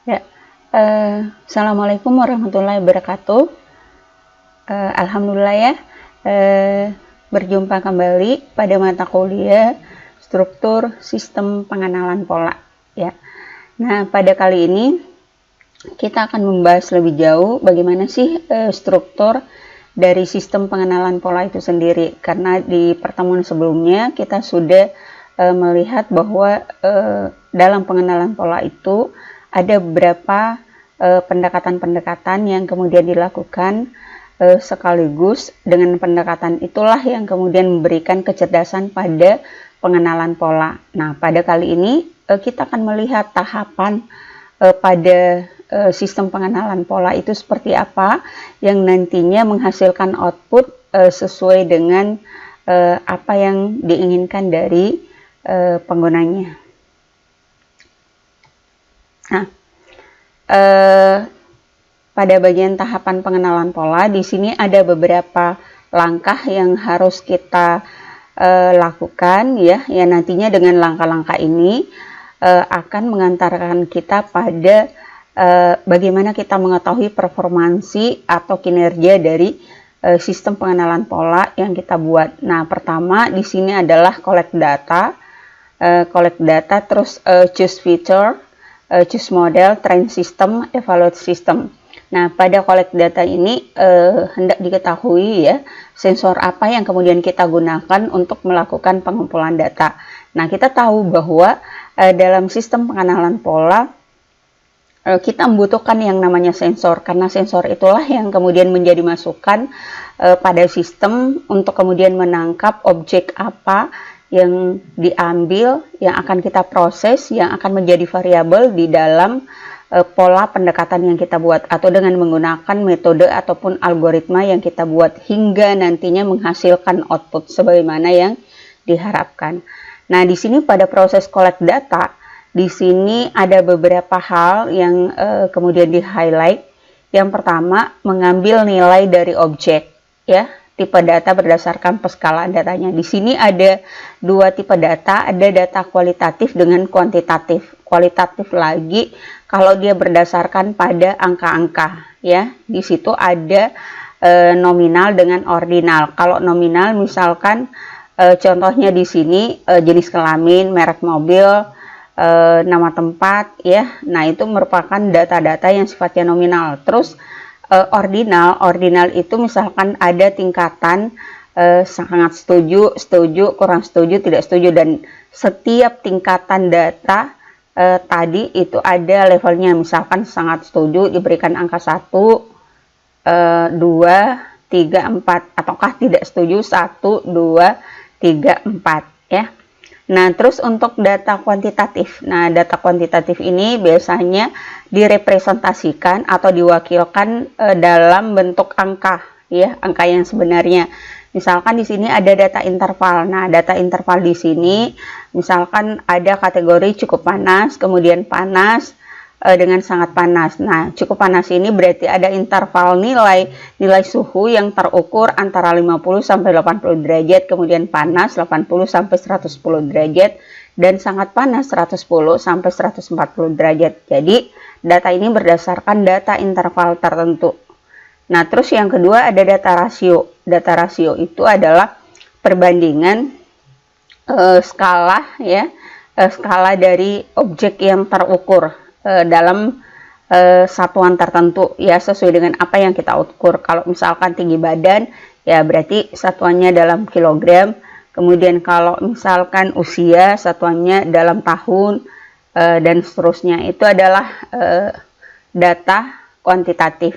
Ya, Assalamualaikum warahmatullahi wabarakatuh. Alhamdulillah ya, berjumpa kembali pada mata kuliah struktur sistem pengenalan pola. Ya, nah pada kali ini kita akan membahas lebih jauh bagaimana sih struktur dari sistem pengenalan pola itu sendiri. Karena di pertemuan sebelumnya kita sudah melihat bahwa dalam pengenalan pola itu ada beberapa pendekatan-pendekatan yang kemudian dilakukan sekaligus dengan pendekatan itulah yang kemudian memberikan kecerdasan pada pengenalan pola. Nah, pada kali ini kita akan melihat tahapan pada sistem pengenalan pola itu seperti apa yang nantinya menghasilkan output sesuai dengan apa yang diinginkan dari penggunanya. Nah, pada bagian tahapan pengenalan pola, di sini ada beberapa langkah yang harus kita lakukan ya. Ya nantinya dengan langkah-langkah ini akan mengantarkan kita pada bagaimana kita mengetahui performansi atau kinerja dari sistem pengenalan pola yang kita buat. Nah, pertama di sini adalah collect data, terus choose feature, choose model, train system, evaluate system. Nah, pada collect data ini hendak diketahui ya, sensor apa yang kemudian kita gunakan untuk melakukan pengumpulan data. Nah, kita tahu bahwa dalam sistem pengenalan pola kita membutuhkan yang namanya sensor, karena sensor itulah yang kemudian menjadi masukan pada sistem untuk kemudian menangkap objek apa yang diambil, yang akan kita proses, yang akan menjadi variabel di dalam pola pendekatan yang kita buat, atau dengan menggunakan metode ataupun algoritma yang kita buat hingga nantinya menghasilkan output sebagaimana yang diharapkan. Nah, di sini pada proses collect data, di sini ada beberapa hal yang kemudian di-highlight. Yang pertama, mengambil nilai dari objek ya. Tipe data berdasarkan peskalaan datanya. Di sini ada dua tipe data, ada data kualitatif dengan kuantitatif. Kualitatif lagi kalau dia berdasarkan pada angka-angka ya. Di situ ada nominal dengan ordinal. Kalau nominal misalkan contohnya di sini jenis kelamin, merek mobil, nama tempat ya. Nah, itu merupakan data-data yang sifatnya nominal. Terus ordinal itu misalkan ada tingkatan sangat setuju, setuju, kurang setuju, tidak setuju, dan setiap tingkatan data tadi itu ada levelnya. Misalkan sangat setuju diberikan angka 1, 2, 3, 4, ataukah tidak setuju 1, 2, 3, 4 ya. Nah, terus untuk data kuantitatif. Nah, data kuantitatif ini biasanya direpresentasikan atau diwakilkan dalam bentuk angka, ya, angka yang sebenarnya. Misalkan di sini ada data interval. Nah, data interval di sini misalkan ada kategori cukup panas, kemudian panas, dengan sangat panas. Nah, cukup panas ini berarti ada interval nilai suhu yang terukur antara 50 sampai 80 derajat, kemudian panas 80 sampai 110 derajat, dan sangat panas 110 sampai 140 derajat. Jadi, data ini berdasarkan data interval tertentu. Nah, terus yang kedua ada data rasio. Data rasio itu adalah perbandingan skala ya, skala dari objek yang terukur dalam satuan tertentu ya, sesuai dengan apa yang kita ukur. Kalau misalkan tinggi badan ya berarti satuannya dalam kilogram, kemudian kalau misalkan usia satuannya dalam tahun, dan seterusnya. Itu adalah data kuantitatif.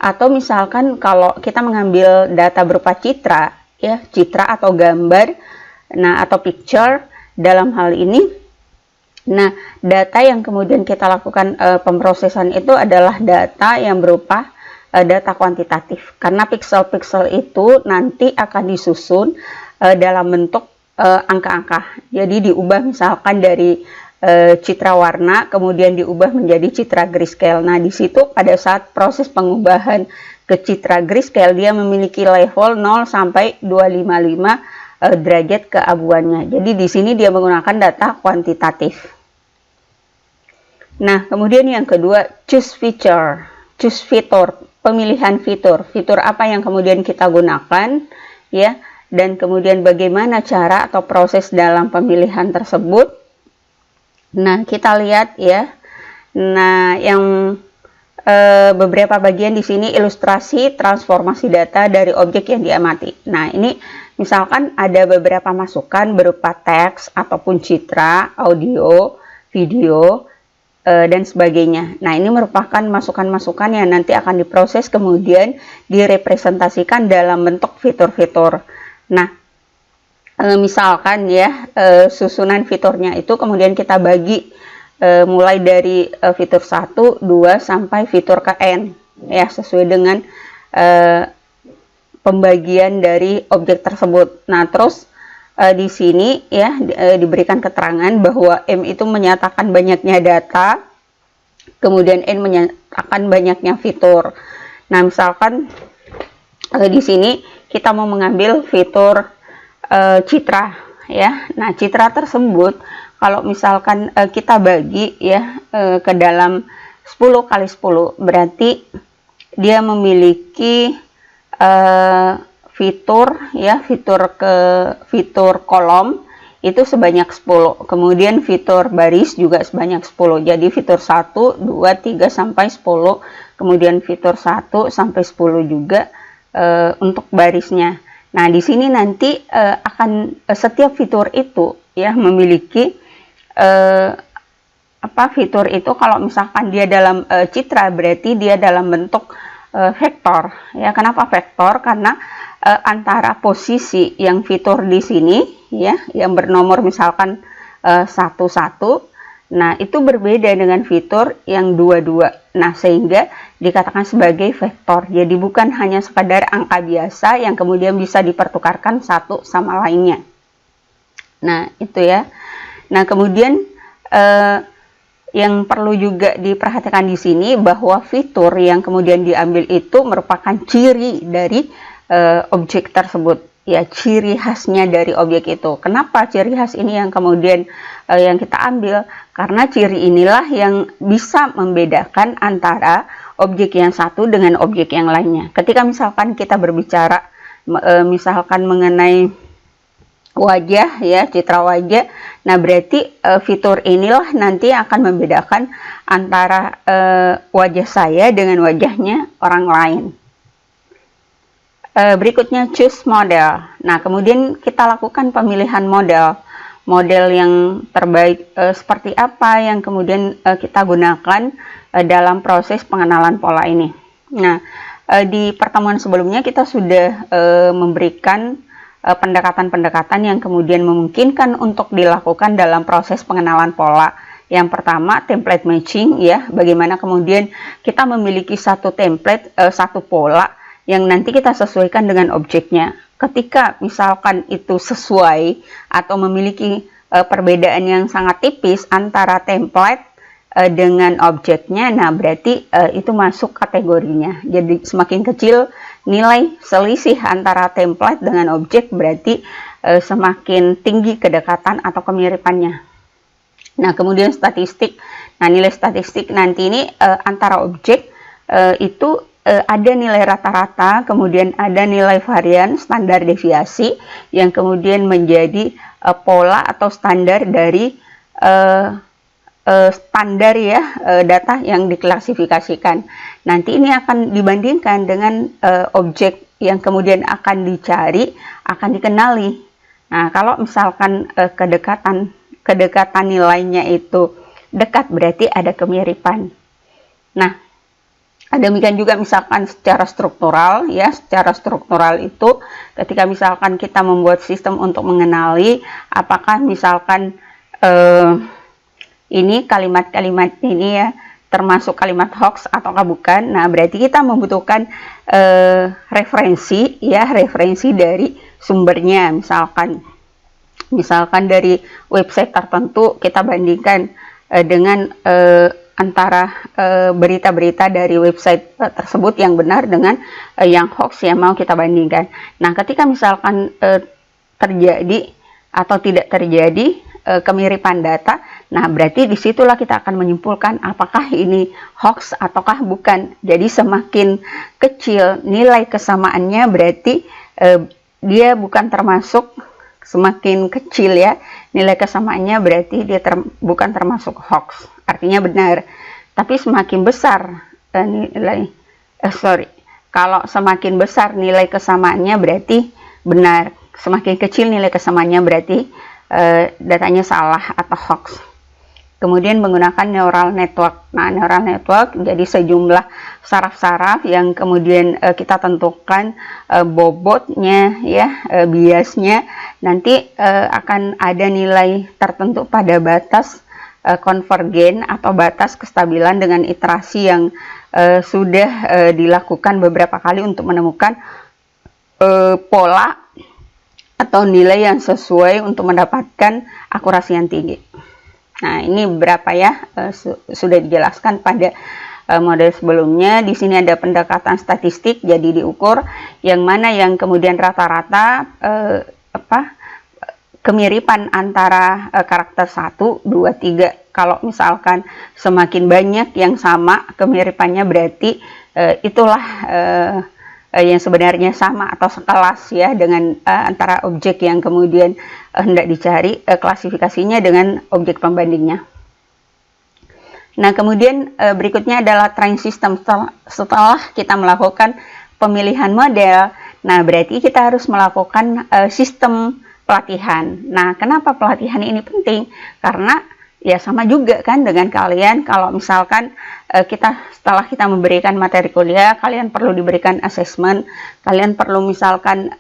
Atau misalkan kalau kita mengambil data berupa citra ya, citra atau gambar, nah atau picture dalam hal ini. Nah, data yang kemudian kita lakukan pemrosesan itu adalah data yang berupa data kuantitatif. Karena piksel-piksel itu nanti akan disusun dalam bentuk angka-angka. Jadi diubah misalkan dari citra warna, kemudian diubah menjadi citra grayscale. Nah, di situ pada saat proses pengubahan ke citra grayscale, dia memiliki level 0 sampai 255 derajat keabuannya. Jadi di sini dia menggunakan data kuantitatif. Nah, kemudian yang kedua, choose feature. Choose fitur, pemilihan fitur. Fitur apa yang kemudian kita gunakan, ya, dan kemudian bagaimana cara atau proses dalam pemilihan tersebut. Nah, kita lihat ya. Nah, yang beberapa bagian di sini ilustrasi transformasi data dari objek yang diamati. Nah, ini misalkan ada beberapa masukan berupa teks ataupun citra, audio, video, dan sebagainya. Nah, ini merupakan masukan-masukan yang nanti akan diproses kemudian direpresentasikan dalam bentuk fitur-fitur. Nah, misalkan ya, susunan fiturnya itu kemudian kita bagi mulai dari fitur 1, 2, sampai fitur ke N, ya, sesuai dengan pembagian dari objek tersebut. Nah, terus di sini ya diberikan keterangan bahwa M itu menyatakan banyaknya data, kemudian N menyatakan banyaknya fitur. Nah, misalkan di sini kita mau mengambil fitur citra, ya. Nah, citra tersebut kalau misalkan kita bagi ya ke dalam 10 kali 10, berarti dia memiliki fitur ya, fitur kolom itu sebanyak 10. Kemudian fitur baris juga sebanyak 10. Jadi fitur 1, 2, 3 sampai 10. Kemudian fitur 1 sampai 10 juga untuk barisnya. Nah, di sini nanti akan setiap fitur itu ya memiliki fitur itu kalau misalkan dia dalam citra berarti dia dalam bentuk vektor ya. Kenapa vektor? Karena antara posisi yang fitur di sini ya yang bernomor misalkan 11, nah itu berbeda dengan fitur yang 22. Nah, sehingga dikatakan sebagai vektor. Jadi bukan hanya sekadar angka biasa yang kemudian bisa dipertukarkan satu sama lainnya. Nah, itu ya. Nah, kemudian yang perlu juga diperhatikan di sini bahwa fitur yang kemudian diambil itu merupakan ciri dari objek tersebut, ya, ciri khasnya dari objek itu. Kenapa ciri khas ini yang kemudian yang kita ambil? Karena ciri inilah yang bisa membedakan antara objek yang satu dengan objek yang lainnya. Ketika misalkan kita berbicara misalkan mengenai wajah ya, citra wajah, nah berarti fitur inilah nanti akan membedakan antara wajah saya dengan wajahnya orang lain. Berikutnya choose model. Nah, kemudian kita lakukan pemilihan model yang terbaik seperti apa yang kemudian kita gunakan dalam proses pengenalan pola ini. Nah, di pertemuan sebelumnya kita sudah memberikan pendekatan-pendekatan yang kemudian memungkinkan untuk dilakukan dalam proses pengenalan pola. Yang pertama, template matching ya, bagaimana kemudian kita memiliki satu template, satu pola yang nanti kita sesuaikan dengan objeknya. Ketika misalkan itu sesuai atau memiliki perbedaan yang sangat tipis antara template dengan objeknya, nah berarti itu masuk kategorinya. Jadi semakin kecil nilai selisih antara template dengan objek, berarti semakin tinggi kedekatan atau kemiripannya. Nah, kemudian statistik. Nah, nilai statistik nanti ini antara objek itu ada nilai rata-rata, kemudian ada nilai varian, standar deviasi, yang kemudian menjadi pola atau standar dari standar ya data yang diklasifikasikan. Nanti ini akan dibandingkan dengan objek yang kemudian akan dicari, akan dikenali. Nah, kalau misalkan kedekatan nilainya itu dekat, berarti ada kemiripan. Nah, demikian juga misalkan secara struktural ya, secara struktural itu ketika misalkan kita membuat sistem untuk mengenali apakah misalkan ini kalimat-kalimat ini ya termasuk kalimat hoax ataukah bukan. Nah, berarti kita membutuhkan referensi ya, referensi dari sumbernya. Misalkan dari website tertentu kita bandingkan dengan antara berita-berita dari website tersebut yang benar dengan yang hoax yang mau kita bandingkan. Nah, ketika misalkan terjadi atau tidak terjadi kemiripan data. Nah, berarti disitulah kita akan menyimpulkan apakah ini hoax ataukah bukan. Jadi semakin kecil nilai kesamaannya berarti dia bukan termasuk, semakin kecil ya nilai kesamaannya berarti dia bukan termasuk hoax, artinya benar. Tapi semakin besar kalau semakin besar nilai kesamaannya berarti benar, semakin kecil nilai kesamaannya berarti datanya salah atau hoax. Kemudian menggunakan neural network. Nah, neural network jadi sejumlah saraf-saraf yang kemudian kita tentukan bobotnya ya, biasnya. Nanti akan ada nilai tertentu pada batas konvergen atau batas kestabilan dengan iterasi yang sudah dilakukan beberapa kali untuk menemukan pola atau nilai yang sesuai untuk mendapatkan akurasi yang tinggi. Nah, ini berapa ya, sudah dijelaskan pada model sebelumnya. Di sini ada pendekatan statistik, jadi diukur yang mana yang kemudian rata-rata kemiripan antara karakter 1, 2, 3. Kalau misalkan semakin banyak yang sama kemiripannya berarti itulah yang sebenarnya sama atau sekelas ya dengan antara objek yang kemudian hendak dicari, klasifikasinya dengan objek pembandingnya. Nah, kemudian berikutnya adalah train system. Setelah kita melakukan pemilihan model, nah berarti kita harus melakukan sistem pelatihan. Nah, kenapa pelatihan ini penting? Karena ya sama juga kan dengan kalian, kalau misalkan setelah kita memberikan materi kuliah, kalian perlu diberikan assessment, kalian perlu misalkan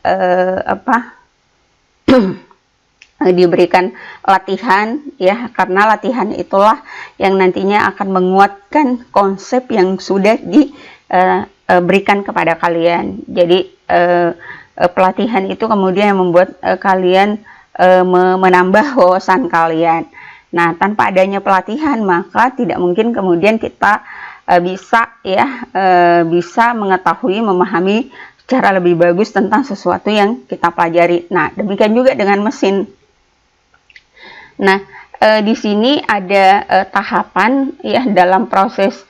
diberikan latihan ya, karena latihan itulah yang nantinya akan menguatkan konsep yang sudah diberikan kepada kalian. Jadi pelatihan itu kemudian membuat kalian menambah wawasan kalian. Nah, tanpa adanya pelatihan maka tidak mungkin kemudian kita bisa mengetahui, memahami secara lebih bagus tentang sesuatu yang kita pelajari. Nah, demikian juga dengan mesin. Nah, di sini ada tahapan ya dalam proses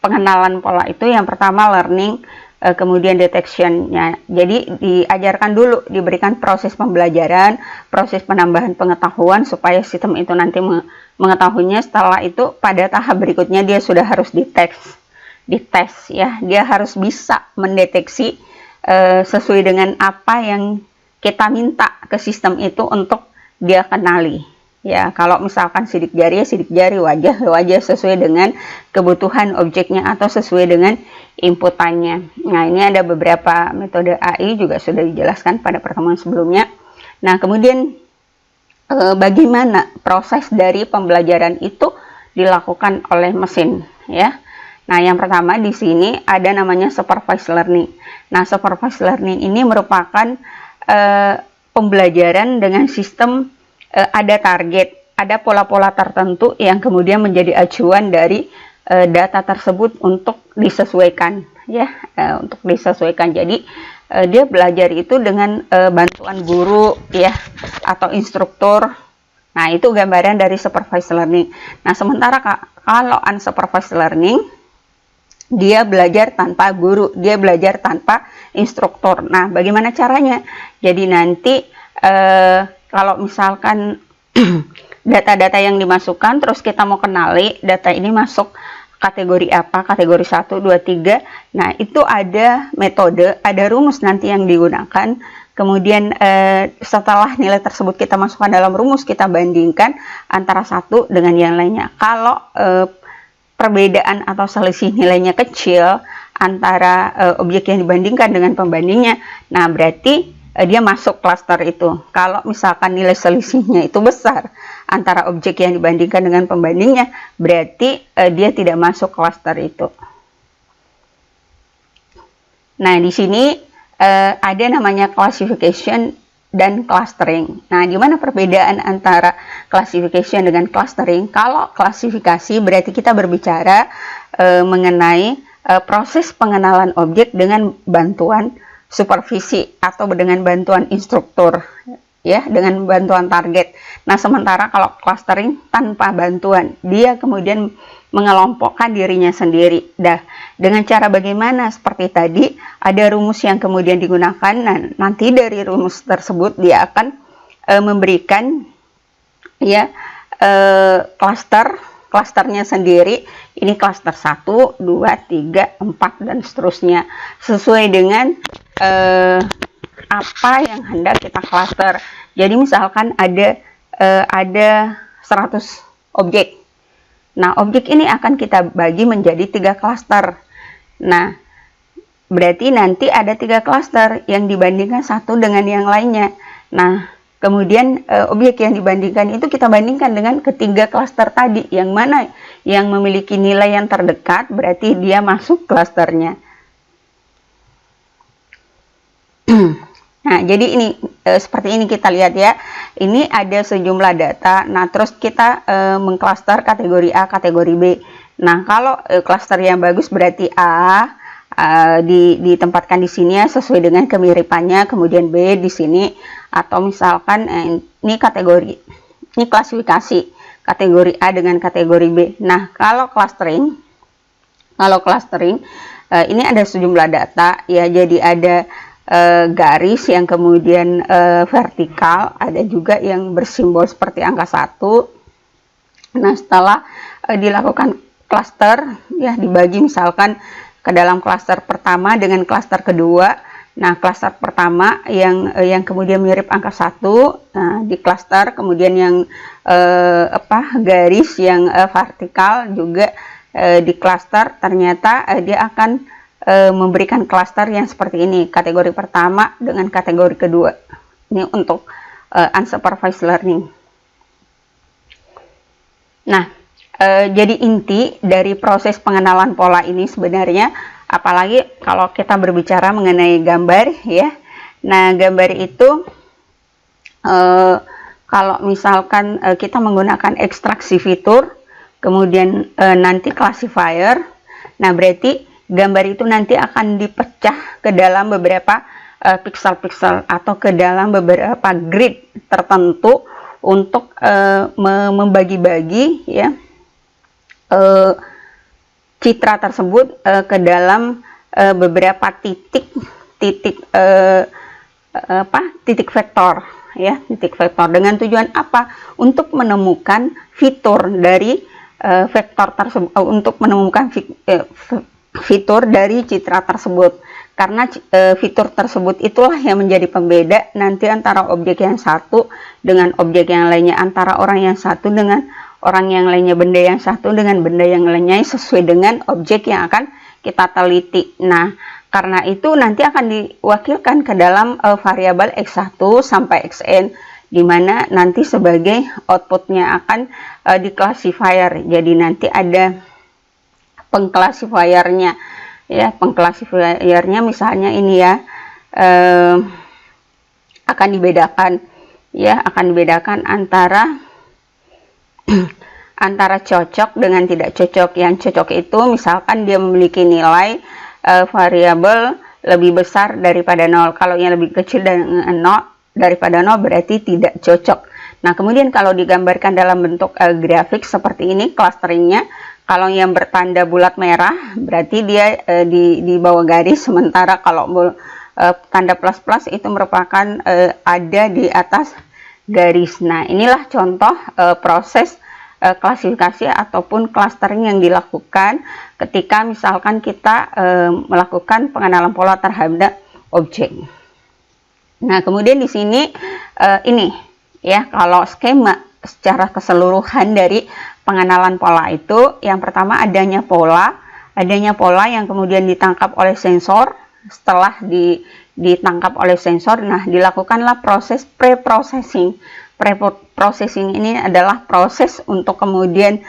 pengenalan pola itu. Yang pertama learning, kemudian detection-nya. Jadi diajarkan dulu, diberikan proses pembelajaran, proses penambahan pengetahuan supaya sistem itu nanti mengetahuinya. Setelah itu pada tahap berikutnya dia sudah harus dites ya. Dia harus bisa mendeteksi sesuai dengan apa yang kita minta ke sistem itu untuk dia kenali. Ya, kalau misalkan sidik jari ya sidik jari, wajah sesuai dengan kebutuhan objeknya atau sesuai dengan inputannya. Nah, ini ada beberapa metode AI juga sudah dijelaskan pada pertemuan sebelumnya. Nah, kemudian bagaimana proses dari pembelajaran itu dilakukan oleh mesin ya. Nah, yang pertama di sini ada namanya supervised learning. Nah, supervised learning ini merupakan pembelajaran dengan sistem ada target, ada pola-pola tertentu yang kemudian menjadi acuan dari data tersebut untuk disesuaikan ya, untuk disesuaikan. Jadi dia belajar itu dengan bantuan guru ya atau instruktur. Nah, itu gambaran dari supervised learning. Nah, sementara kalau unsupervised learning, dia belajar tanpa guru, dia belajar tanpa instruktur. Nah, bagaimana caranya? Jadi nanti kalau misalkan data-data yang dimasukkan terus kita mau kenali data ini masuk kategori apa, kategori 1, 2, 3. Nah, itu ada metode, ada rumus nanti yang digunakan. Kemudian setelah nilai tersebut kita masukkan dalam rumus, kita bandingkan antara satu dengan yang lainnya. Kalau perbedaan atau selisih nilainya kecil antara objek yang dibandingkan dengan pembandingnya, nah berarti dia masuk klaster itu. Kalau misalkan nilai selisihnya itu besar antara objek yang dibandingkan dengan pembandingnya, berarti dia tidak masuk klaster itu. Nah, di sini ada namanya classification dan clustering. Nah, di mana perbedaan antara classification dengan clustering? Kalau klasifikasi berarti kita berbicara mengenai proses pengenalan objek dengan bantuan supervisi atau dengan bantuan instruktur. ya, dengan bantuan target. Nah, sementara kalau clustering tanpa bantuan, dia kemudian mengelompokkan dirinya sendiri. Dah, dengan cara bagaimana? Seperti tadi, ada rumus yang kemudian digunakan. Nah, nanti dari rumus tersebut dia akan memberikan ya klasternya sendiri. Ini klaster 1, 2, 3, 4 dan seterusnya sesuai dengan apa yang hendak kita klaster. Jadi misalkan ada 100 objek. Nah, objek ini akan kita bagi menjadi 3 klaster. Nah, berarti nanti ada 3 klaster yang dibandingkan satu dengan yang lainnya. Nah, kemudian objek yang dibandingkan itu kita bandingkan dengan ketiga klaster tadi. Yang mana yang memiliki nilai yang terdekat, berarti dia masuk klasternya. Nah, jadi ini seperti ini kita lihat ya. Ini ada sejumlah data. Nah, terus kita mengklaster kategori A, kategori B. Nah, kalau klaster yang bagus berarti A ditempatkan di sini ya, sesuai dengan kemiripannya. Kemudian B di sini, atau misalkan ini kategori, ini klasifikasi kategori A dengan kategori B. Nah, kalau clustering ini ada sejumlah data ya. Jadi ada garis yang kemudian vertikal, ada juga yang bersimbol seperti angka 1. Nah, setelah dilakukan cluster ya, dibagi misalkan ke dalam klaster pertama dengan klaster kedua. Nah, klaster pertama yang kemudian mirip angka 1, nah, di klaster, kemudian yang garis yang vertikal juga di klaster, ternyata dia akan memberikan klaster yang seperti ini, kategori pertama dengan kategori kedua. Ini untuk unsupervised learning. Nah, jadi inti dari proses pengenalan pola ini sebenarnya, apalagi kalau kita berbicara mengenai gambar ya. Nah, gambar itu kalau misalkan kita menggunakan ekstraksi fitur, kemudian nanti classifier, nah berarti gambar itu nanti akan dipecah ke dalam beberapa pixel-pixel atau ke dalam beberapa grid tertentu untuk membagi-bagi ya citra tersebut ke dalam beberapa titik vektor ya, titik vektor. Dengan tujuan apa? Untuk menemukan fitur dari vektor tersebut, untuk menemukan fitur dari citra tersebut. Karena fitur tersebut itulah yang menjadi pembeda nanti antara objek yang satu dengan objek yang lainnya, antara orang yang satu dengan orang yang lainnya, benda yang satu dengan benda yang lainnya, sesuai dengan objek yang akan kita teliti. Nah, karena itu nanti akan diwakilkan ke dalam variabel x1 sampai xn, di mana nanti sebagai outputnya akan di classifier. Jadi nanti ada pengklasifiernya ya, pengklasifiernya misalnya ini ya, akan dibedakan ya, akan dibedakan antara cocok dengan tidak cocok. Yang cocok itu misalkan dia memiliki nilai variabel lebih besar daripada 0. Kalau yang lebih kecil daripada 0 berarti tidak cocok. Nah, kemudian kalau digambarkan dalam bentuk grafik seperti ini clusteringnya, kalau yang bertanda bulat merah berarti dia di bawah garis, sementara kalau tanda plus-plus itu merupakan ada di atas garis. Nah, inilah contoh proses klasifikasi ataupun clustering yang dilakukan ketika misalkan kita melakukan pengenalan pola terhadap objek. Nah, kemudian di sini ini ya, kalau skema secara keseluruhan dari pengenalan pola itu, yang pertama adanya pola yang kemudian ditangkap oleh sensor. Setelah ditangkap oleh sensor, nah dilakukanlah proses pre-processing. Pre-processing ini adalah proses untuk kemudian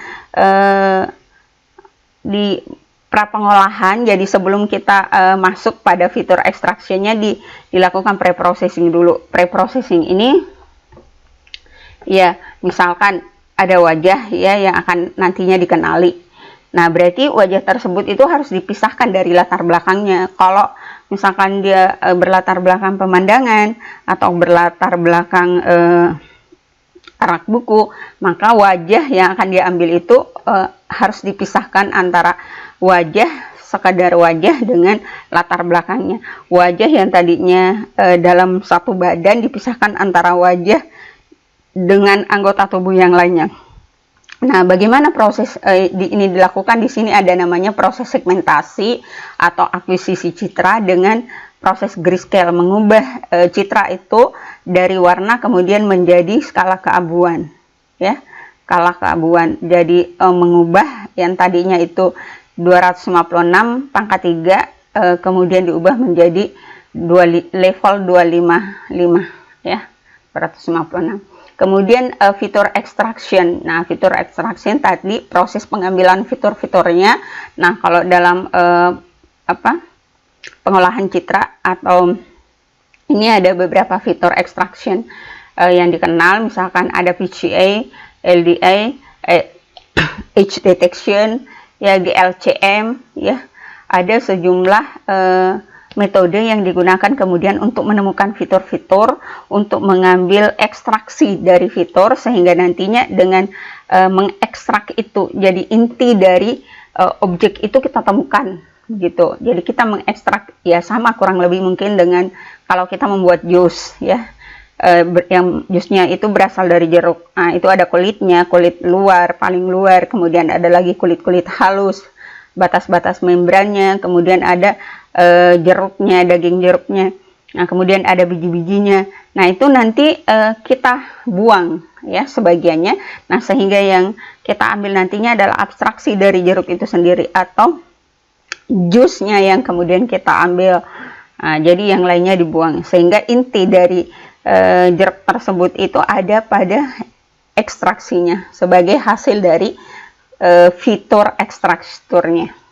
di prapengolahan. Jadi sebelum kita masuk pada fitur extraction-nya dilakukan pre-processing dulu. Pre-processing ini ya, misalkan ada wajah ya yang akan nantinya dikenali. Nah, berarti wajah tersebut itu harus dipisahkan dari latar belakangnya. Kalau misalkan dia berlatar belakang pemandangan atau berlatar belakang rak buku, maka wajah yang akan diambil itu harus dipisahkan antara wajah, sekadar wajah dengan latar belakangnya. Wajah yang tadinya dalam satu badan dipisahkan antara wajah dengan anggota tubuh yang lainnya. Nah, bagaimana proses ini dilakukan? Di sini ada namanya proses segmentasi atau akuisisi citra dengan proses grayscale, mengubah citra itu dari warna kemudian menjadi skala keabuan, ya, skala keabuan. Jadi mengubah yang tadinya itu 256 pangkat 3 kemudian diubah menjadi level 255, ya, 256. Kemudian fitur extraction. Nah, fitur extraction tadi proses pengambilan fitur-fiturnya. Nah, kalau dalam pengolahan citra atau ini ada beberapa fitur extraction yang dikenal, misalkan ada VGA, LDA, edge detection, ya, GLCM, ya. Ada sejumlah metode yang digunakan kemudian untuk menemukan fitur-fitur, untuk mengambil ekstraksi dari fitur, sehingga nantinya dengan mengekstrak itu jadi inti dari objek itu kita temukan, gitu. Jadi kita mengekstrak, ya sama kurang lebih mungkin dengan kalau kita membuat jus, ya, yang jusnya itu berasal dari jeruk. Nah, itu ada kulitnya, kulit luar, paling luar, kemudian ada lagi kulit-kulit halus, batas-batas membrannya, kemudian ada jeruknya, daging jeruknya, nah kemudian ada biji-bijinya. Nah, itu nanti kita buang, ya, sebagiannya. Nah, sehingga yang kita ambil nantinya adalah abstraksi dari jeruk itu sendiri atau jusnya yang kemudian kita ambil. Nah, jadi yang lainnya dibuang, sehingga inti dari jeruk tersebut itu ada pada ekstraksinya sebagai hasil dari fitur ekstrakturnya.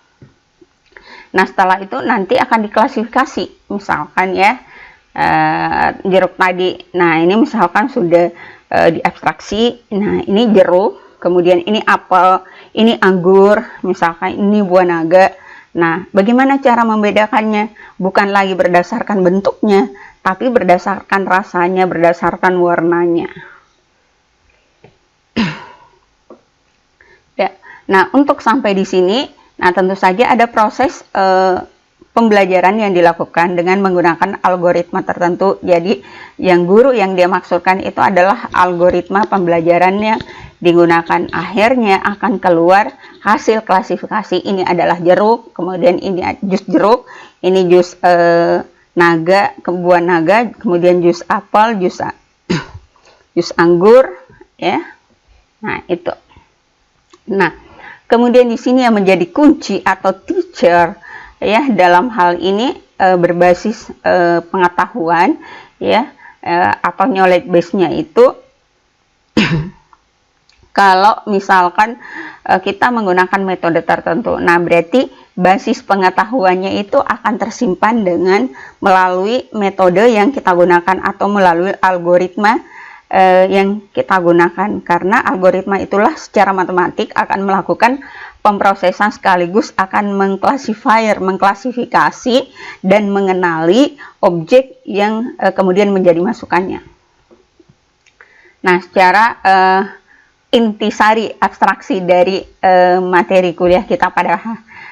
Nah, setelah itu nanti akan diklasifikasi, misalkan, ya, jeruk tadi. Nah, ini misalkan sudah diabstraksi. Nah, ini jeruk, kemudian ini apel, ini anggur, misalkan ini buah naga. Nah, bagaimana cara membedakannya? Bukan lagi berdasarkan bentuknya, tapi berdasarkan rasanya, berdasarkan warnanya. Ya. Nah, untuk sampai di sini, nah tentu saja ada proses pembelajaran yang dilakukan dengan menggunakan algoritma tertentu. Jadi yang guru yang dia maksudkan itu adalah algoritma pembelajaran yang digunakan. Akhirnya akan keluar hasil klasifikasi. Ini adalah jeruk, kemudian ini jus jeruk, ini jus naga, buah naga, kemudian jus apel, jus anggur, ya. Nah, itu. Nah, kemudian di sini yang menjadi kunci atau teacher, ya, dalam hal ini berbasis pengetahuan, ya, atau knowledge base-nya itu kalau misalkan kita menggunakan metode tertentu. Nah, berarti basis pengetahuannya itu akan tersimpan dengan melalui metode yang kita gunakan atau melalui algoritma yang kita gunakan, karena algoritma itulah secara matematik akan melakukan pemrosesan sekaligus akan mengklasifikasi dan mengenali objek yang kemudian menjadi masukannya. Nah, secara intisari abstraksi dari materi kuliah kita pada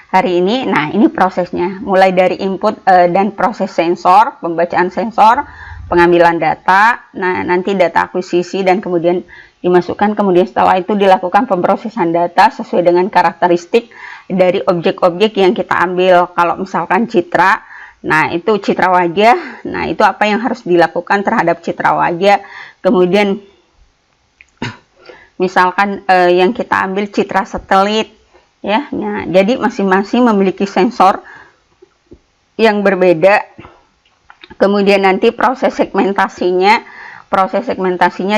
hari ini, nah ini prosesnya mulai dari input dan proses sensor, pembacaan sensor, pengambilan data, nah nanti data akuisisi dan kemudian dimasukkan, kemudian setelah itu dilakukan pemrosesan data sesuai dengan karakteristik dari objek-objek yang kita ambil. Kalau misalkan citra, nah itu citra wajah, nah itu apa yang harus dilakukan terhadap citra wajah. Kemudian misalkan yang kita ambil citra satelit, ya, nah jadi masing-masing memiliki sensor yang berbeda. Kemudian nanti proses segmentasinya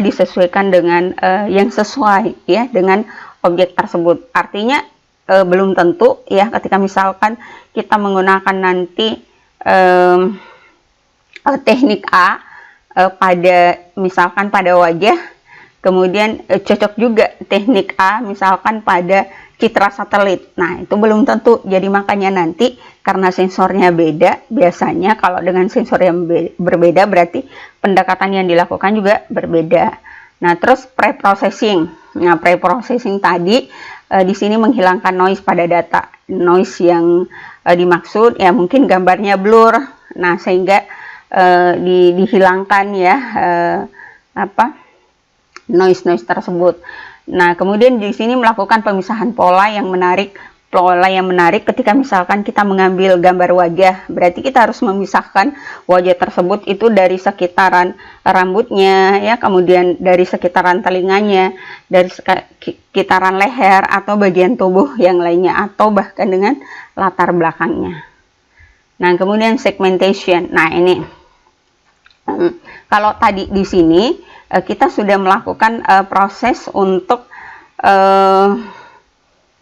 disesuaikan dengan yang sesuai, ya, dengan objek tersebut. Artinya belum tentu, ya, ketika misalkan kita menggunakan nanti teknik A misalkan pada wajah, kemudian cocok juga teknik A misalkan pada citra satelit. Nah, itu belum tentu. Jadi makanya nanti karena sensornya beda, biasanya kalau dengan sensor yang berbeda berarti pendekatan yang dilakukan juga berbeda. Nah, terus pre-processing. Nah, pre-processing tadi di sini menghilangkan noise pada data. Noise yang dimaksud ya mungkin gambarnya blur. Nah, sehingga dihilangkan ya noise tersebut. Nah, kemudian di sini melakukan pemisahan pola yang menarik. Pola yang menarik ketika misalkan kita mengambil gambar wajah, berarti kita harus memisahkan wajah tersebut itu dari sekitaran rambutnya, ya, kemudian dari sekitaran telinganya, dari sekitaran leher atau bagian tubuh yang lainnya, atau bahkan dengan latar belakangnya. Nah, kemudian segmentation. Nah, ini kalau tadi di sini kita sudah melakukan proses untuk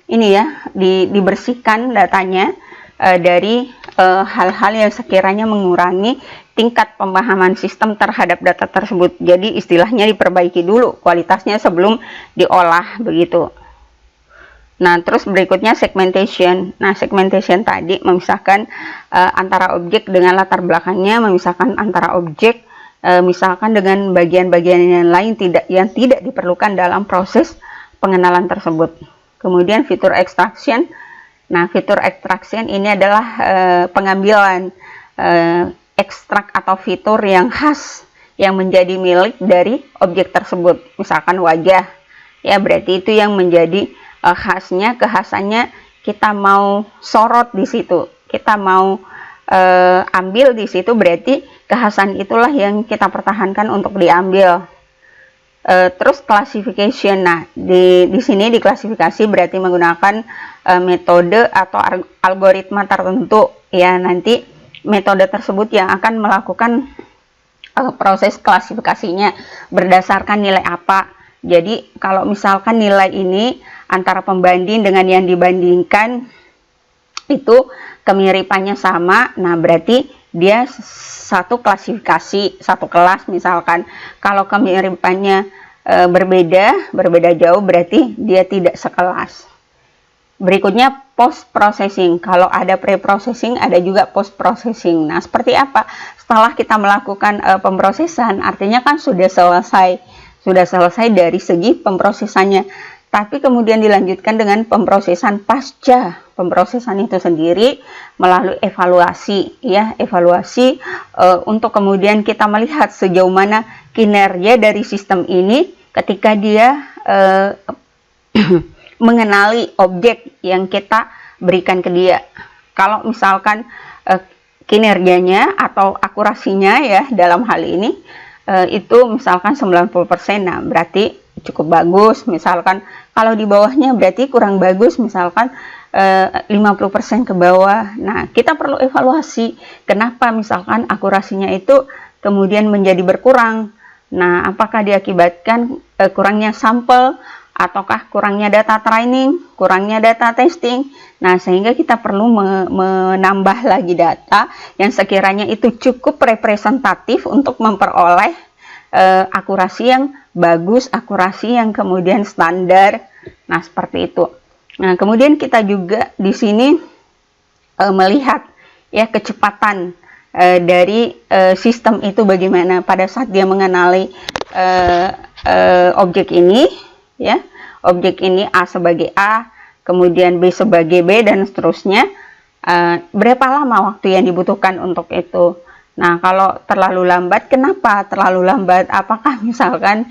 ini ya, dibersihkan datanya dari hal-hal yang sekiranya mengurangi tingkat pemahaman sistem terhadap data tersebut. Jadi istilahnya diperbaiki dulu kualitasnya sebelum diolah begitu. Nah, terus berikutnya segmentation. Nah, segmentation tadi memisahkan antara objek dengan latar belakangnya, memisahkan antara objek misalkan dengan bagian-bagian yang lain yang tidak diperlukan dalam proses pengenalan tersebut. Kemudian fitur extraction. Nah, fitur extraction ini adalah pengambilan ekstrak atau fitur yang khas yang menjadi milik dari objek tersebut. Misalkan wajah, ya berarti itu yang menjadi khasnya, kekhasannya kita mau sorot di situ, kita mau ambil di situ, berarti kekhasan itulah yang kita pertahankan untuk diambil. Terus classification. Nah, di sini diklasifikasi berarti menggunakan metode atau algoritma tertentu, ya, nanti metode tersebut yang akan melakukan proses klasifikasinya berdasarkan nilai apa. Jadi kalau misalkan nilai ini antara pembanding dengan yang dibandingkan itu kemiripannya sama, nah berarti dia satu klasifikasi, satu kelas misalkan. Kalau kemiripannya berbeda jauh, berarti dia tidak sekelas. Berikutnya post processing. Kalau ada pre processing, ada juga post processing. Nah, seperti apa? Setelah kita melakukan pemrosesan, artinya kan sudah selesai dari segi pemprosesannya. Tapi kemudian dilanjutkan dengan pemrosesan pasca pemrosesan itu sendiri melalui evaluasi, ya, evaluasi untuk kemudian kita melihat sejauh mana kinerja dari sistem ini ketika dia mengenali objek yang kita berikan ke dia. Kalau misalkan kinerjanya atau akurasinya, ya, dalam hal ini itu misalkan 90%, nah berarti cukup bagus. Misalkan kalau di bawahnya berarti kurang bagus, misalkan 50% ke bawah. Nah, kita perlu evaluasi kenapa misalkan akurasinya itu kemudian menjadi berkurang. Nah, apakah diakibatkan kurangnya sampel, ataukah kurangnya data training, kurangnya data testing. Nah, sehingga kita perlu menambah lagi data yang sekiranya itu cukup representatif untuk memperoleh akurasi yang bagus, akurasi yang kemudian standar. Nah, seperti itu. Nah, kemudian kita juga di sini melihat, ya, kecepatan dari sistem itu bagaimana pada saat dia mengenali objek ini, ya, objek ini A sebagai A, kemudian B sebagai B, dan seterusnya. Berapa lama waktu yang dibutuhkan untuk itu? Nah, kalau terlalu lambat, kenapa terlalu lambat? Apakah misalkan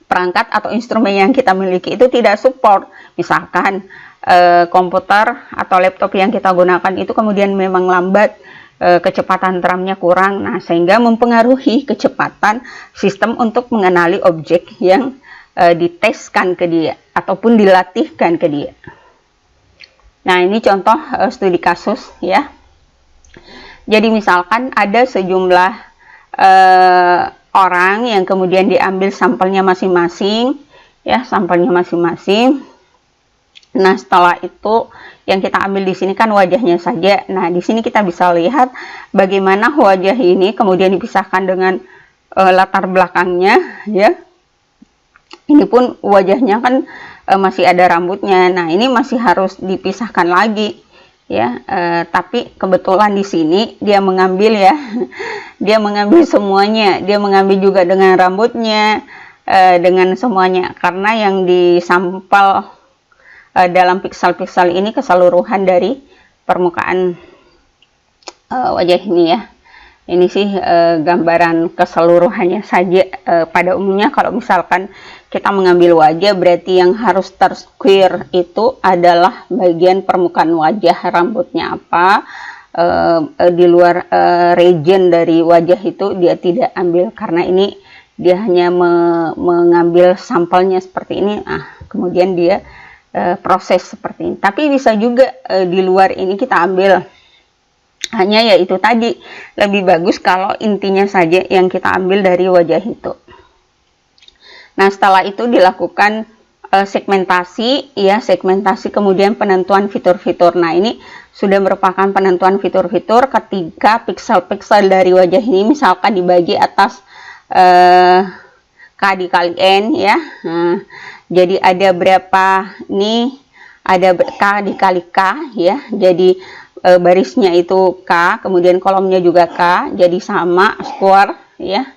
perangkat atau instrumen yang kita miliki itu tidak support? Misalkan komputer atau laptop yang kita gunakan itu kemudian memang lambat, kecepatan RAM-nya kurang, nah sehingga mempengaruhi kecepatan sistem untuk mengenali objek yang diteskan ke dia ataupun dilatihkan ke dia. Nah, ini contoh studi kasus, ya. Jadi misalkan ada sejumlah orang yang kemudian diambil sampelnya masing-masing, ya, sampelnya masing-masing. Nah, setelah itu yang kita ambil di sini kan wajahnya saja. Nah, di sini kita bisa lihat bagaimana wajah ini kemudian dipisahkan dengan latar belakangnya, ya. Ini pun wajahnya kan masih ada rambutnya. Nah, ini masih harus dipisahkan lagi ya. Tapi kebetulan di sini dia mengambil ya. Dia mengambil semuanya. Dia mengambil juga dengan rambutnya, dengan semuanya, karena yang disampel dalam piksel-piksel ini keseluruhan dari permukaan wajah ini ya. Ini sih gambaran keseluruhannya saja. Pada umumnya kalau misalkan kita mengambil wajah, berarti yang harus tersquare itu adalah bagian permukaan wajah, rambutnya apa, di luar region dari wajah itu dia tidak ambil, karena ini dia hanya mengambil sampelnya seperti ini. Kemudian dia proses seperti ini. Tapi bisa juga di luar ini kita ambil. Hanya ya itu tadi, lebih bagus kalau intinya saja yang kita ambil dari wajah itu. Nah, setelah itu dilakukan segmentasi ya, segmentasi kemudian penentuan fitur-fitur. Nah, ini sudah merupakan penentuan fitur-fitur ketika piksel-piksel dari wajah ini misalkan dibagi atas K dikali N ya. Jadi ada berapa nih, ada K dikali K ya. Jadi barisnya itu K, kemudian kolomnya juga K, jadi sama square ya,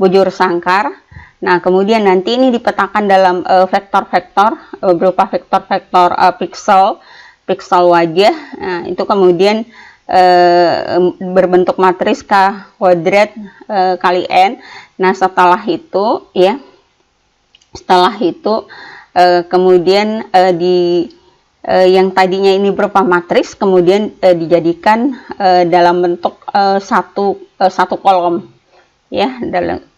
bujur sangkar. Nah, kemudian nanti ini dipetakan dalam vektor-vektor berupa vektor-vektor piksel wajah. Nah, itu kemudian berbentuk matris K kuadrat kali N. Nah, setelah itu ya, kemudian yang tadinya ini berupa matris kemudian dijadikan dalam bentuk satu kolom ya,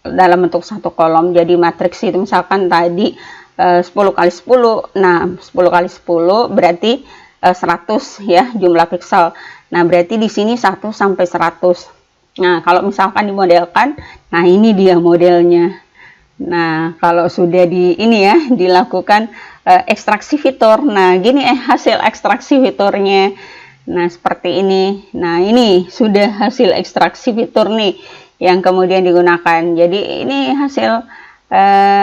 dalam bentuk satu kolom. Jadi matriks itu misalkan tadi 10 kali 10. Nah, 10 kali 10 berarti 100 ya jumlah piksel. Nah, berarti di sini 1 sampai 100. Nah, kalau misalkan dimodelkan, nah ini dia modelnya. Nah, kalau sudah dilakukan ekstraksi fitur. Nah, gini hasil ekstraksi fiturnya. Nah, seperti ini. Nah, ini sudah hasil ekstraksi fitur nih yang kemudian digunakan. Jadi ini hasil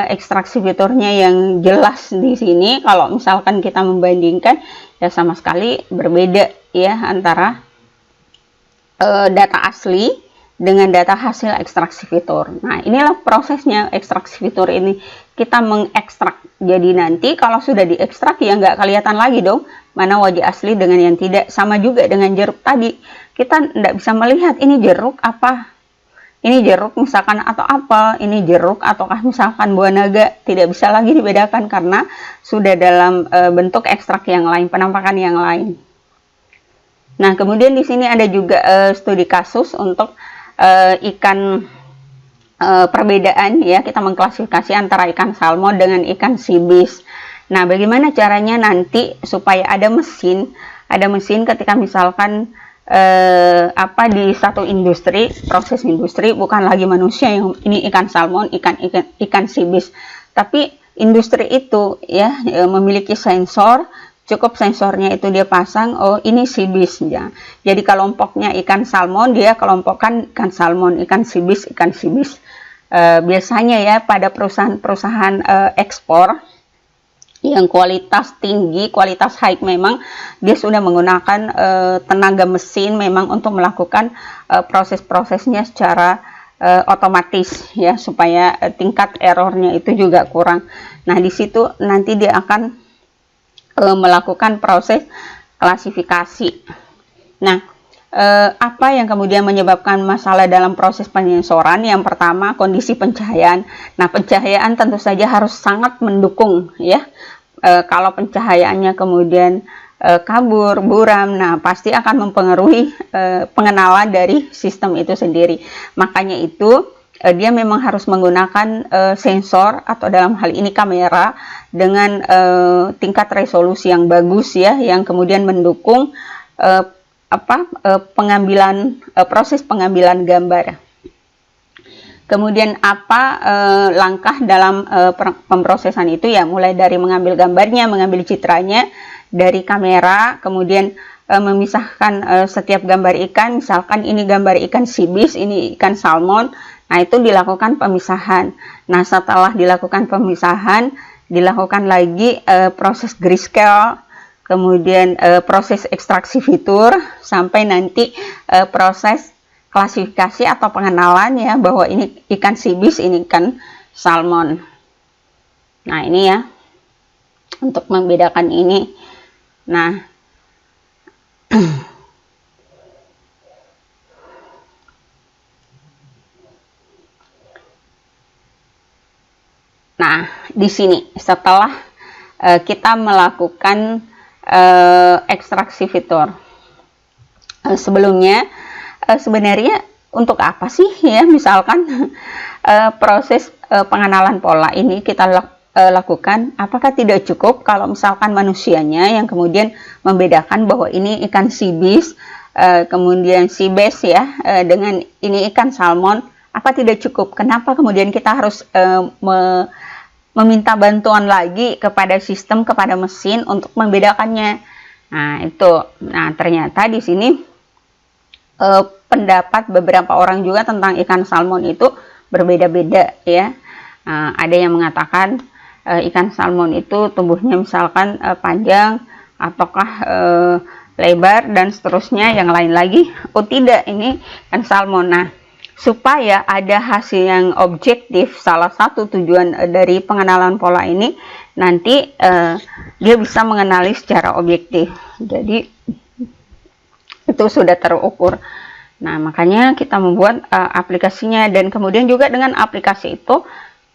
ekstraksi fiturnya yang jelas di sini. Kalau misalkan kita membandingkan, ya sama sekali berbeda ya antara data asli dengan data hasil ekstraksi fitur. Nah, inilah prosesnya ekstraksi fitur ini. Kita mengekstrak. Jadi nanti kalau sudah diekstrak ya nggak kelihatan lagi dong mana wajah asli dengan yang tidak. Sama juga dengan jeruk tadi. Kita nggak bisa melihat ini jeruk apa. Ini jeruk misalkan atau apa. Ini jeruk ataukah misalkan buah naga. Tidak bisa lagi dibedakan karena sudah dalam bentuk ekstrak yang lain, penampakan yang lain. Nah, kemudian di sini ada juga studi kasus untuk ikan perbedaan ya, kita mengklasifikasi antara ikan salmon dengan ikan sibis. Nah, bagaimana caranya nanti supaya ada mesin ketika misalkan di satu industri, proses industri, bukan lagi manusia yang ini ikan salmon, ikan sibis, tapi industri itu ya memiliki sensor. Cukup sensornya itu dia pasang, oh ini sibis ya. Jadi kelompoknya ikan salmon, dia kelompokkan ikan salmon, ikan sibis. Biasanya ya pada perusahaan-perusahaan ekspor yang kualitas tinggi, kualitas high, memang dia sudah menggunakan tenaga mesin memang untuk melakukan proses-prosesnya secara otomatis ya, supaya tingkat errornya itu juga kurang. Nah, di situ nanti dia akan melakukan proses klasifikasi. Nah, apa yang kemudian menyebabkan masalah dalam proses penyensoran? Yang pertama, kondisi pencahayaan. Nah, pencahayaan tentu saja harus sangat mendukung ya. Kalau pencahayaannya kemudian kabur, buram, nah pasti akan mempengaruhi pengenalan dari sistem itu sendiri. Makanya itu dia memang harus menggunakan sensor atau dalam hal ini kamera dengan tingkat resolusi yang bagus ya, yang kemudian mendukung proses pengambilan gambar. Kemudian langkah dalam pemrosesan itu ya, mulai dari mengambil gambarnya, mengambil citranya dari kamera, kemudian memisahkan setiap gambar ikan. Misalkan ini gambar ikan sibis, ini ikan salmon. Nah, itu dilakukan pemisahan. Nah, setelah dilakukan pemisahan, dilakukan lagi proses griskel, kemudian proses ekstraksi fitur, sampai nanti proses klasifikasi atau pengenalan ya, bahwa ini ikan sibis, ini ikan salmon. Nah, ini ya, untuk membedakan ini. Nah, nah, di sini setelah kita melakukan ekstraksi fitur, sebelumnya sebenarnya untuk apa sih ya, misalkan proses pengenalan pola ini kita lakukan, apakah tidak cukup kalau misalkan manusianya yang kemudian membedakan bahwa ini ikan sibis, kemudian sibes ya, dengan ini ikan salmon, apa tidak cukup? Kenapa kemudian kita harus meminta bantuan lagi kepada sistem, kepada mesin untuk membedakannya? Nah, itu. Nah, ternyata di sini pendapat beberapa orang juga tentang ikan salmon itu berbeda-beda ya. Ada yang mengatakan ikan salmon itu tumbuhnya misalkan panjang ataukah lebar dan seterusnya, yang lain lagi oh tidak, ini ikan salmon. Nah, supaya ada hasil yang objektif, salah satu tujuan dari pengenalan pola ini nanti dia bisa mengenali secara objektif. Jadi itu sudah terukur. Nah, makanya kita membuat aplikasinya, dan kemudian juga dengan aplikasi itu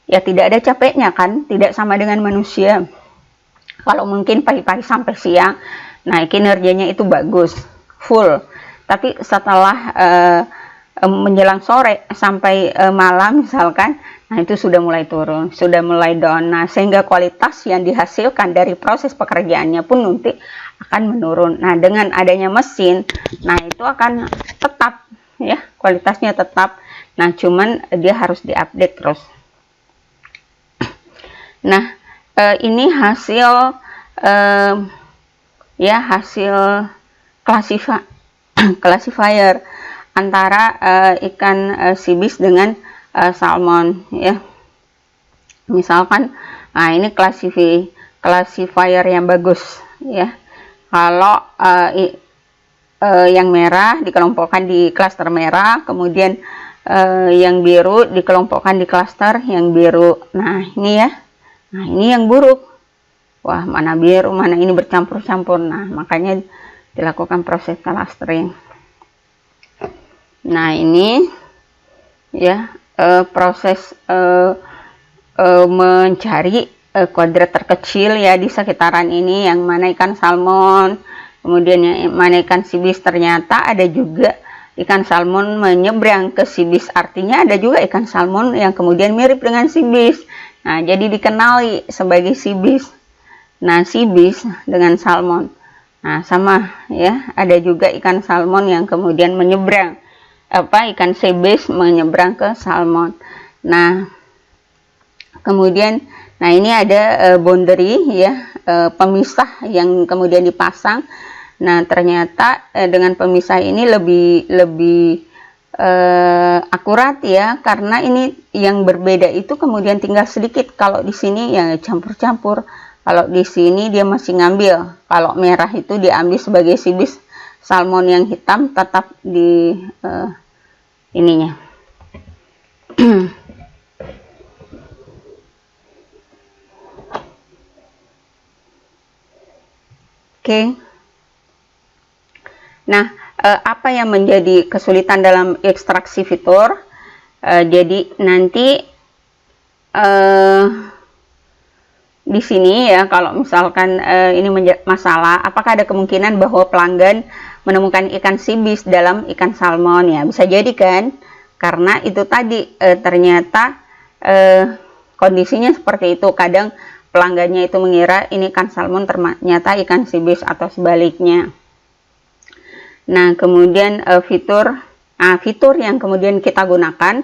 ya tidak ada capeknya kan, tidak sama dengan manusia. Kalau mungkin pagi-pagi sampai siang, nah kinerjanya itu bagus, full. Tapi setelah menjelang sore sampai malam misalkan, nah itu sudah mulai turun, sudah mulai down. Nah, sehingga kualitas yang dihasilkan dari proses pekerjaannya pun nanti akan menurun. Nah, dengan adanya mesin, nah itu akan tetap ya, kualitasnya tetap. Nah, cuman dia harus diupdate terus. Nah, ini hasil ya, hasil classifier antara ikan sibis dengan salmon ya. Misalkan, nah ini classifier yang bagus ya. Kalau yang merah dikelompokkan di klaster merah, kemudian yang biru dikelompokkan di klaster yang biru. Nah, ini ya. Nah, ini yang buruk. Wah, mana biru, mana ini bercampur-campur. Nah, makanya dilakukan proses clustering. Nah, ini ya proses mencari kuadrat terkecil ya di sekitaran ini, yang mana ikan salmon, kemudian yang mana ikan sibis. Ternyata ada juga ikan salmon menyeberang ke sibis, artinya ada juga ikan salmon yang kemudian mirip dengan sibis. Nah, jadi dikenali sebagai sibis. Nah, sibis dengan salmon, nah sama ya, ada juga ikan salmon yang kemudian menyeberang, ikan sibis menyeberang ke salmon. Nah, kemudian nah ini ada boundary ya, pemisah yang kemudian dipasang. Nah, ternyata dengan pemisah ini lebih akurat ya, karena ini yang berbeda itu kemudian tinggal sedikit. Kalau di sini ya campur-campur, kalau di sini dia masih ngambil. Kalau merah itu diambil sebagai sibis, salmon yang hitam tetap di ininya. Oke. Nah, apa yang menjadi kesulitan dalam ekstraksi fitur? Jadi nanti di sini ya, kalau misalkan ini masalah, apakah ada kemungkinan bahwa pelanggan menemukan ikan sibis dalam ikan salmon ya? Bisa jadi kan, karena itu tadi ternyata kondisinya seperti itu. Kadang pelanggannya itu mengira ini ikan salmon, ternyata ikan sibis, atau sebaliknya. Nah, kemudian fitur yang kemudian kita gunakan,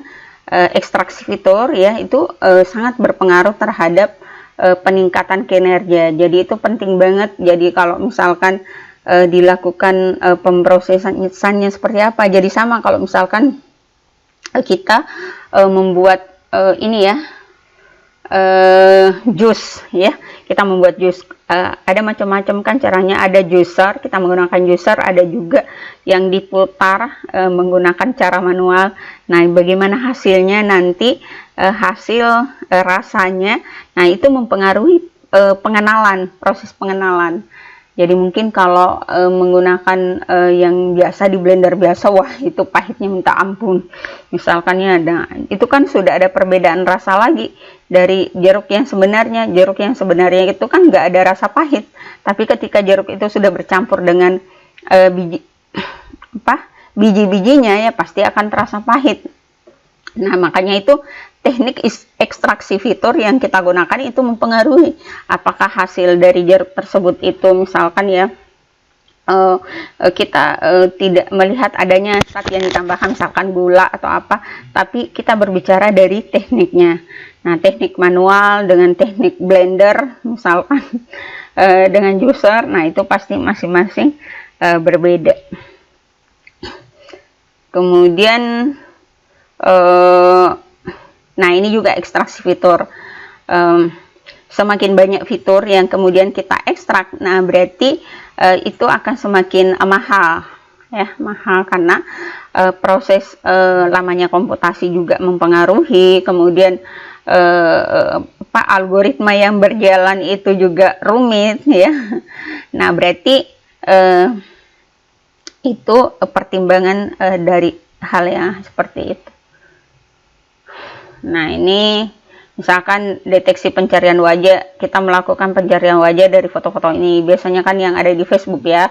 ekstraksi fitur ya, itu sangat berpengaruh terhadap peningkatan kinerja. Jadi itu penting banget. Jadi kalau misalkan dilakukan pemrosesannya seperti apa, jadi sama kalau misalkan kita membuat ini ya, jus ya, kita membuat jus. Ada macam-macam kan caranya, ada juicer, kita menggunakan juicer, ada juga yang diputar menggunakan cara manual. Nah, bagaimana hasilnya nanti, hasil rasanya, nah itu mempengaruhi pengenalan, proses pengenalan. Jadi mungkin kalau menggunakan yang biasa di blender biasa, wah itu pahitnya minta ampun. Misalkan ya, ada, itu kan sudah ada perbedaan rasa lagi dari jeruk yang sebenarnya. Jeruk yang sebenarnya itu kan nggak ada rasa pahit, tapi ketika jeruk itu sudah bercampur dengan biji-bijinya ya pasti akan terasa pahit. Nah, makanya itu teknik ekstraksi fitur yang kita gunakan itu mempengaruhi apakah hasil dari jeruk tersebut itu, misalkan ya, kita tidak melihat adanya zat yang ditambahkan, misalkan gula atau apa, tapi kita berbicara dari tekniknya. Nah, teknik manual dengan teknik blender misalkan, dengan juicer, nah itu pasti masing-masing berbeda. Kemudian nah ini juga ekstraksi fitur. Semakin banyak fitur yang kemudian kita ekstrak, nah berarti itu akan semakin mahal ya, mahal karena proses lamanya komputasi juga mempengaruhi. Kemudian algoritma yang berjalan itu juga rumit ya. Nah berarti itu pertimbangan dari hal yang seperti itu. Nah, ini misalkan deteksi pencarian wajah, kita melakukan pencarian wajah dari foto-foto ini. Biasanya kan yang ada di Facebook ya,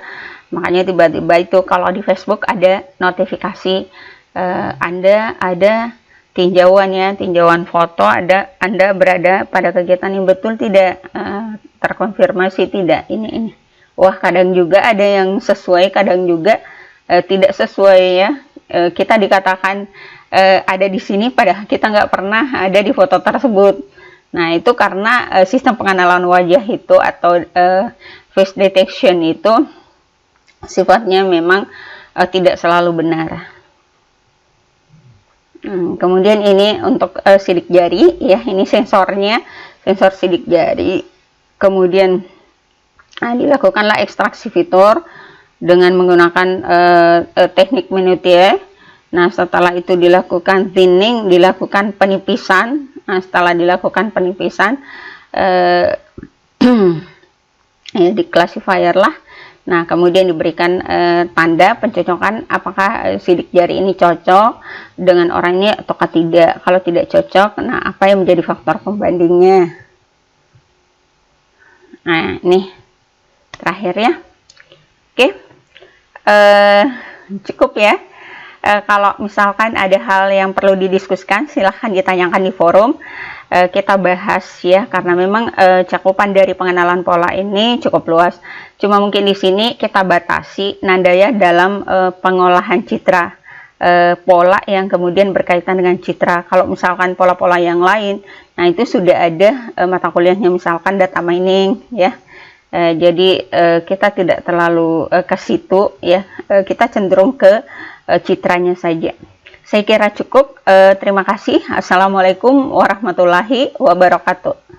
makanya tiba-tiba itu kalau di Facebook ada notifikasi Anda ada tinjauan ya, tinjauan foto, Anda berada pada kegiatan yang betul tidak, terkonfirmasi tidak, ini. Wah, kadang juga ada yang sesuai, kadang juga tidak sesuai ya. Kita dikatakan ada di sini padahal kita nggak pernah ada di foto tersebut. Nah, itu karena sistem pengenalan wajah itu atau face detection itu sifatnya memang tidak selalu benar. Kemudian ini untuk sidik jari ya, ini sensornya, sensor sidik jari. Kemudian dilakukanlah ekstraksi fitur dengan menggunakan teknik minutiae. Nah, setelah itu dilakukan thinning, dilakukan penipisan. Nah, setelah dilakukan penipisan, ya, di classifier lah. Nah, kemudian diberikan tanda pencocokan apakah sidik jari ini cocok dengan orang ini ataukah tidak. Kalau tidak cocok, nah apa yang menjadi faktor pembandingnya. Nah, ini terakhir ya. Oke, cukup ya. Kalau misalkan ada hal yang perlu didiskusikan, silahkan ditanyakan di forum. Kita bahas ya, karena memang cakupan dari pengenalan pola ini cukup luas. Cuma mungkin di sini kita batasi Nandaya dalam pengolahan citra, pola yang kemudian berkaitan dengan citra. Kalau misalkan pola-pola yang lain, nah itu sudah ada mata kuliahnya, misalkan data mining ya. Jadi kita tidak terlalu ke situ ya, kita cenderung ke citranya saja. Saya kira cukup. Terima kasih. Assalamualaikum warahmatullahi wabarakatuh.